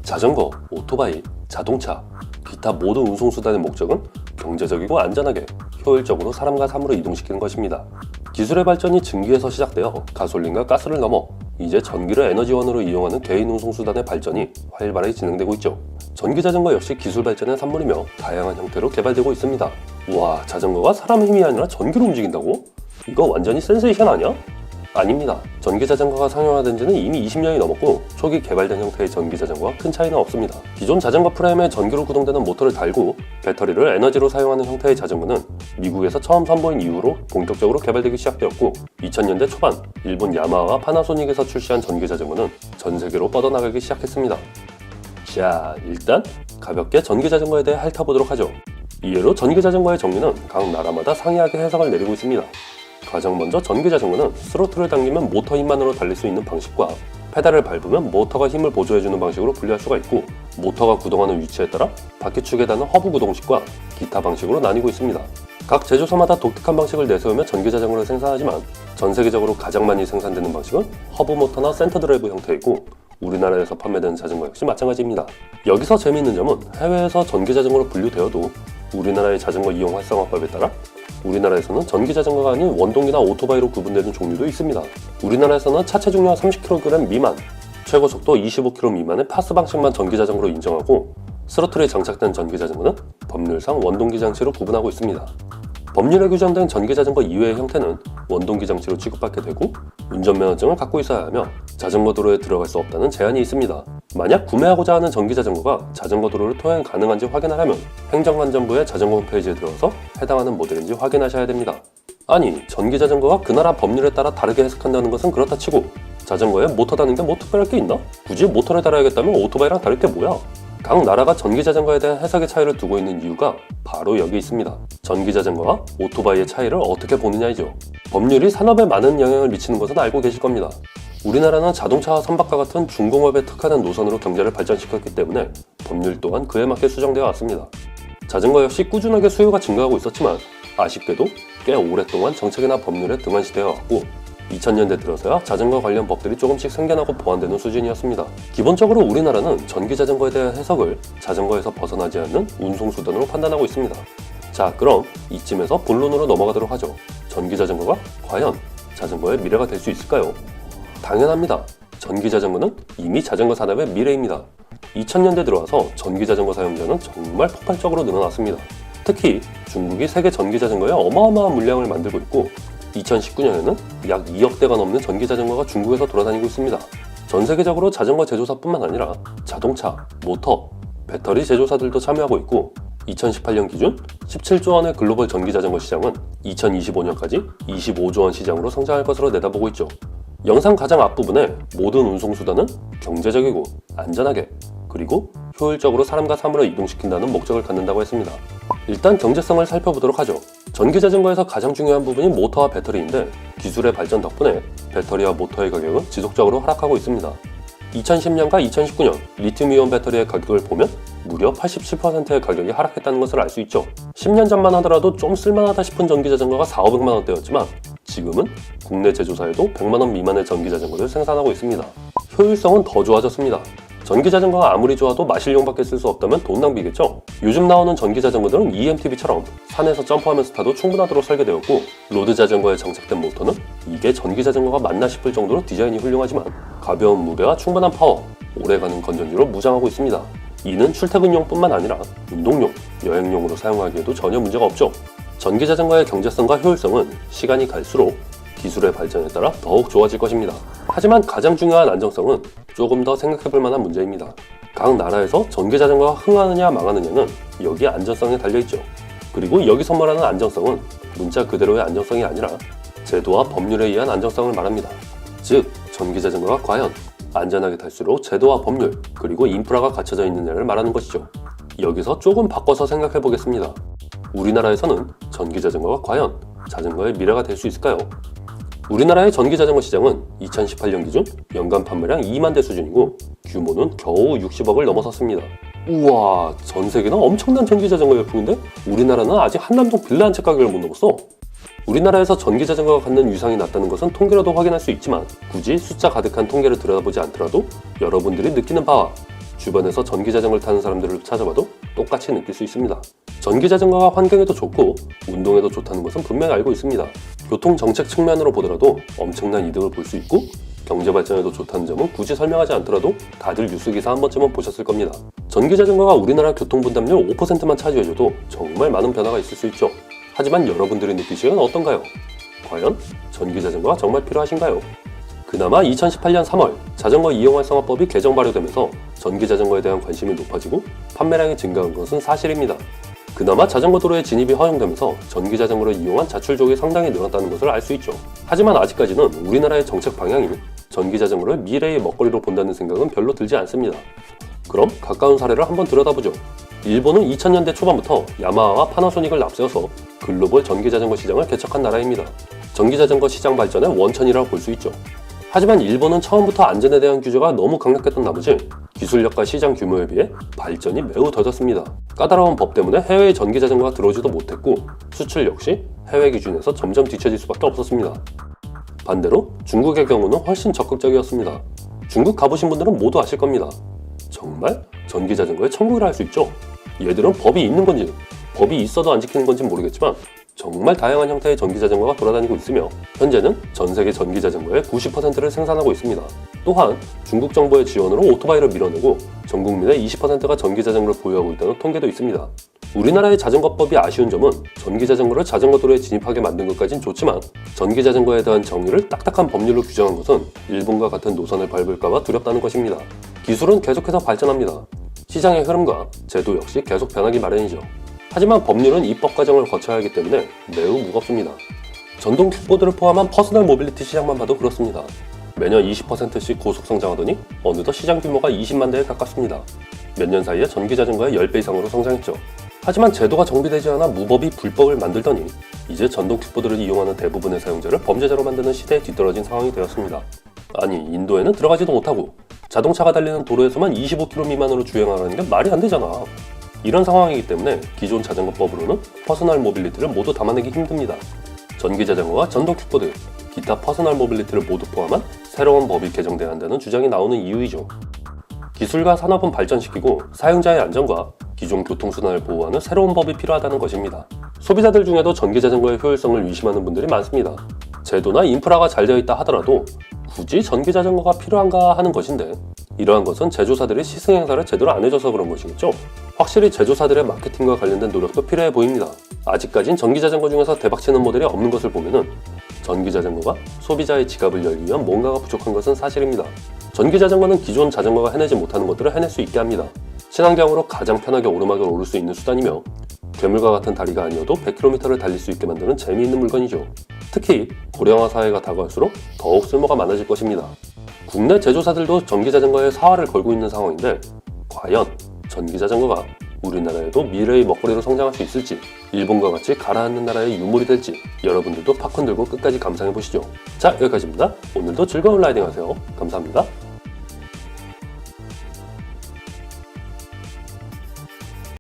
자전거, 오토바이, 자동차, 기타 모든 운송수단의 목적은 경제적이고 안전하게 효율적으로 사람과 사물을 이동시키는 것입니다. 기술의 발전이 증기에서 시작되어 가솔린과 가스를 넘어 이제 전기를 에너지원으로 이용하는 개인 운송수단의 발전이 활발하게 진행되고 있죠. 전기자전거 역시 기술 발전의 산물이며 다양한 형태로 개발되고 있습니다. 우와, 자전거가 사람 힘이 아니라 전기로 움직인다고? 이거 완전히 센세이션 아니야? 아닙니다. 전기자전거가 상용화된 지는 이미 20년이 넘었고 초기 개발된 형태의 전기자전거와 큰 차이는 없습니다. 기존 자전거 프레임에 전기로 구동되는 모터를 달고 배터리를 에너지로 사용하는 형태의 자전거는 미국에서 처음 선보인 이후로 본격적으로 개발되기 시작되었고 2000년대 초반 일본 야마하와 파나소닉에서 출시한 전기자전거는 전 세계로 뻗어나가기 시작했습니다. 자, 일단 가볍게 전기자전거에 대해 핥아보도록 하죠. 이외로 전기자전거의 종류는 각 나라마다 상이하게 해석을 내리고 있습니다. 가장 먼저 전기자전거는 스로틀을 당기면 모터 힘만으로 달릴 수 있는 방식과 페달을 밟으면 모터가 힘을 보조해주는 방식으로 분류할 수가 있고 모터가 구동하는 위치에 따라 바퀴축에 다는 허브 구동식과 기타 방식으로 나뉘고 있습니다. 각 제조사마다 독특한 방식을 내세우며 전기자전거를 생산하지만 전 세계적으로 가장 많이 생산되는 방식은 허브 모터나 센터 드라이브 형태이고 우리나라에서 판매되는 자전거 역시 마찬가지입니다. 여기서 재미있는 점은 해외에서 전기자전거로 분류되어도 우리나라의 자전거 이용 활성화법에 따라 우리나라에서는 전기자전거가 아닌 원동기나 오토바이로 구분되는 종류도 있습니다. 우리나라에서는 차체 중량 30kg 미만, 최고 속도 25km 미만의 파스 방식만 전기자전거로 인정하고 스로틀에 장착된 전기자전거는 법률상 원동기 장치로 구분하고 있습니다. 법률에 규정된 전기자전거 이외의 형태는 원동기 장치로 취급받게 되고 운전면허증을 갖고 있어야 하며 자전거 도로에 들어갈 수 없다는 제한이 있습니다. 만약 구매하고자 하는 전기자전거가 자전거 도로를 통행 가능한지 확인하려면 행정안전부의 자전거 홈페이지에 들어가서 해당하는 모델인지 확인하셔야 됩니다. 아니, 전기자전거가 그 나라 법률에 따라 다르게 해석한다는 것은 그렇다 치고 자전거에 모터 다는 게 뭐 특별할 게 있나? 굳이 모터를 달아야겠다면 오토바이랑 다를 게 뭐야? 각 나라가 전기자전거에 대한 해석의 차이를 두고 있는 이유가 바로 여기 있습니다. 전기자전거와 오토바이의 차이를 어떻게 보느냐이죠. 법률이 산업에 많은 영향을 미치는 것은 알고 계실 겁니다. 우리나라는 자동차와 선박과 같은 중공업에 특화된 노선으로 경제를 발전시켰기 때문에 법률 또한 그에 맞게 수정되어 왔습니다. 자전거 역시 꾸준하게 수요가 증가하고 있었지만 아쉽게도 꽤 오랫동안 정책이나 법률에 등한시되어 왔고 2000년대 들어서야 자전거 관련 법들이 조금씩 생겨나고 보완되는 수준이었습니다. 기본적으로 우리나라는 전기자전거에 대한 해석을 자전거에서 벗어나지 않는 운송수단으로 판단하고 있습니다. 자, 그럼 이쯤에서 본론으로 넘어가도록 하죠. 전기자전거가 과연 자전거의 미래가 될 수 있을까요? 당연합니다. 전기자전거는 이미 자전거 산업의 미래입니다. 2000년대 들어와서 전기자전거 사용자는 정말 폭발적으로 늘어났습니다. 특히 중국이 세계 전기자전거에 어마어마한 물량을 만들고 있고 2019년에는 약 2억 대가 넘는 전기자전거가 중국에서 돌아다니고 있습니다. 전 세계적으로 자전거 제조사뿐만 아니라 자동차, 모터, 배터리 제조사들도 참여하고 있고 2018년 기준 17조 원의 글로벌 전기자전거 시장은 2025년까지 25조 원 시장으로 성장할 것으로 내다보고 있죠. 영상 가장 앞부분에 모든 운송수단은 경제적이고 안전하게 그리고 효율적으로 사람과 사물을 이동시킨다는 목적을 갖는다고 했습니다. 일단 경제성을 살펴보도록 하죠. 전기자전거에서 가장 중요한 부분이 모터와 배터리인데 기술의 발전 덕분에 배터리와 모터의 가격은 지속적으로 하락하고 있습니다. 2010년과 2019년 리튬이온 배터리의 가격을 보면 무려 87%의 가격이 하락했다는 것을 알 수 있죠. 10년 전만 하더라도 좀 쓸만하다 싶은 전기자전거가 4,500만 원대였지만 지금은 국내 제조사에도 100만 원 미만의 전기자전거를 생산하고 있습니다. 효율성은 더 좋아졌습니다. 전기자전거가 아무리 좋아도 마실용밖에 쓸 수 없다면 돈 낭비겠죠? 요즘 나오는 전기자전거들은 EMTB처럼 산에서 점프하면서 타도 충분하도록 설계되었고 로드자전거에 장착된 모터는 이게 전기자전거가 맞나 싶을 정도로 디자인이 훌륭하지만 가벼운 무게와 충분한 파워, 오래가는 건전지로 무장하고 있습니다. 이는 출퇴근용뿐만 아니라 운동용, 여행용으로 사용하기에도 전혀 문제가 없죠. 전기자전거의 경제성과 효율성은 시간이 갈수록 기술의 발전에 따라 더욱 좋아질 것입니다. 하지만 가장 중요한 안정성은 조금 더 생각해볼 만한 문제입니다. 각 나라에서 전기자전거가 흥하느냐 망하느냐는 여기 안전성에 달려있죠. 그리고 여기서 말하는 안정성은 문자 그대로의 안정성이 아니라 제도와 법률에 의한 안정성을 말합니다. 즉, 전기자전거가 과연 안전하게 탈수록 제도와 법률 그리고 인프라가 갖춰져 있느냐를 말하는 것이죠. 여기서 조금 바꿔서 생각해 보겠습니다. 우리나라에서는 전기자전거가 과연 자전거의 미래가 될 수 있을까요? 우리나라의 전기자전거 시장은 2018년 기준 연간 판매량 2만 대 수준이고 규모는 겨우 60억을 넘어섰습니다. 우와, 전 세계는 엄청난 전기자전거 열풍인데 우리나라는 아직 한남동 빌라 한 채 가격을 못 넘었어. 우리나라에서 전기자전거가 갖는 위상이 낮다는 것은 통계로도 확인할 수 있지만 굳이 숫자 가득한 통계를 들여다보지 않더라도 여러분들이 느끼는 바와 주변에서 전기자전거를 타는 사람들을 찾아봐도 똑같이 느낄 수 있습니다. 전기자전거가 환경에도 좋고 운동에도 좋다는 것은 분명히 알고 있습니다. 교통정책 측면으로 보더라도 엄청난 이득을 볼 수 있고 경제발전에도 좋다는 점은 굳이 설명하지 않더라도 다들 뉴스기사 한 번쯤은 보셨을 겁니다. 전기자전거가 우리나라 교통분담료 5%만 차지해줘도 정말 많은 변화가 있을 수 있죠. 하지만 여러분들이 느끼시기엔 어떤가요? 과연 전기자전거가 정말 필요하신가요? 그나마 2018년 3월 자전거 이용 활성화법이 개정 발효되면서 전기자전거에 대한 관심이 높아지고 판매량이 증가한 것은 사실입니다. 그나마 자전거 도로에 진입이 허용되면서 전기자전거를 이용한 자출족이 상당히 늘었다는 것을 알 수 있죠. 하지만 아직까지는 우리나라의 정책 방향이 전기자전거를 미래의 먹거리로 본다는 생각은 별로 들지 않습니다. 그럼 가까운 사례를 한번 들여다보죠. 일본은 2000년대 초반부터 야마하와 파나소닉을 앞세워서 글로벌 전기자전거 시장을 개척한 나라입니다. 전기자전거 시장 발전의 원천이라고 볼 수 있죠. 하지만 일본은 처음부터 안전에 대한 규제가 너무 강력했던 나머지 기술력과 시장 규모에 비해 발전이 매우 더뎠습니다. 까다로운 법 때문에 해외에 전기자전거가 들어오지도 못했고 수출 역시 해외 기준에서 점점 뒤처질 수밖에 없었습니다. 반대로 중국의 경우는 훨씬 적극적이었습니다. 중국 가보신 분들은 모두 아실 겁니다. 정말 전기자전거의 천국이라 할 수 있죠. 얘들은 법이 있는 건지 법이 있어도 안 지키는 건지 모르겠지만 정말 다양한 형태의 전기자전거가 돌아다니고 있으며 현재는 전 세계 전기자전거의 90%를 생산하고 있습니다. 또한 중국 정부의 지원으로 오토바이를 밀어내고 전 국민의 20%가 전기자전거를 보유하고 있다는 통계도 있습니다. 우리나라의 자전거법이 아쉬운 점은 전기자전거를 자전거 도로에 진입하게 만든 것까진 좋지만 전기자전거에 대한 정의를 딱딱한 법률로 규정한 것은 일본과 같은 노선을 밟을까봐 두렵다는 것입니다. 기술은 계속해서 발전합니다. 시장의 흐름과 제도 역시 계속 변하기 마련이죠. 하지만 법률은 입법 과정을 거쳐야 하기 때문에 매우 무겁습니다. 전동 킥보드를 포함한 퍼스널 모빌리티 시장만 봐도 그렇습니다. 매년 20%씩 고속 성장하더니 어느덧 시장 규모가 20만 대에 가깝습니다. 몇 년 사이에 전기자전거의 10배 이상으로 성장했죠. 하지만 제도가 정비되지 않아 무법이 불법을 만들더니 이제 전동 킥보드를 이용하는 대부분의 사용자를 범죄자로 만드는 시대에 뒤떨어진 상황이 되었습니다. 아니, 인도에는 들어가지도 못하고 자동차가 달리는 도로에서만 25km 미만으로 주행하라는 게 말이 안 되잖아. 이런 상황이기 때문에 기존 자전거법으로는 퍼스널 모빌리티를 모두 담아내기 힘듭니다. 전기자전거와 전동 킥보드, 기타 퍼스널 모빌리티를 모두 포함한 새로운 법이 개정돼야 한다는 주장이 나오는 이유이죠. 기술과 산업은 발전시키고 사용자의 안전과 기존 교통순환을 보호하는 새로운 법이 필요하다는 것입니다. 소비자들 중에도 전기자전거의 효율성을 의심하는 분들이 많습니다. 제도나 인프라가 잘 되어 있다 하더라도 굳이 전기자전거가 필요한가 하는 것인데 이러한 것은 제조사들이 시승행사를 제대로 안 해줘서 그런 것이겠죠. 확실히 제조사들의 마케팅과 관련된 노력도 필요해 보입니다. 아직까진 전기자전거 중에서 대박치는 모델이 없는 것을 보면은 전기자전거가 소비자의 지갑을 열기 위한 뭔가가 부족한 것은 사실입니다. 전기자전거는 기존 자전거가 해내지 못하는 것들을 해낼 수 있게 합니다. 친환경으로 가장 편하게 오르막을 오를 수 있는 수단이며 괴물과 같은 다리가 아니어도 100km를 달릴 수 있게 만드는 재미있는 물건이죠. 특히 고령화 사회가 다가갈수록 더욱 쓸모가 많아질 것입니다. 국내 제조사들도 전기자전거에 사활을 걸고 있는 상황인데 과연 전기자전거가 우리나라에도 미래의 먹거리로 성장할 수 있을지, 일본과 같이 가라앉는 나라의 유물이 될지 여러분들도 팝콘 들고 끝까지 감상해보시죠. 자, 여기까지입니다. 오늘도 즐거운 라이딩 하세요. 감사합니다.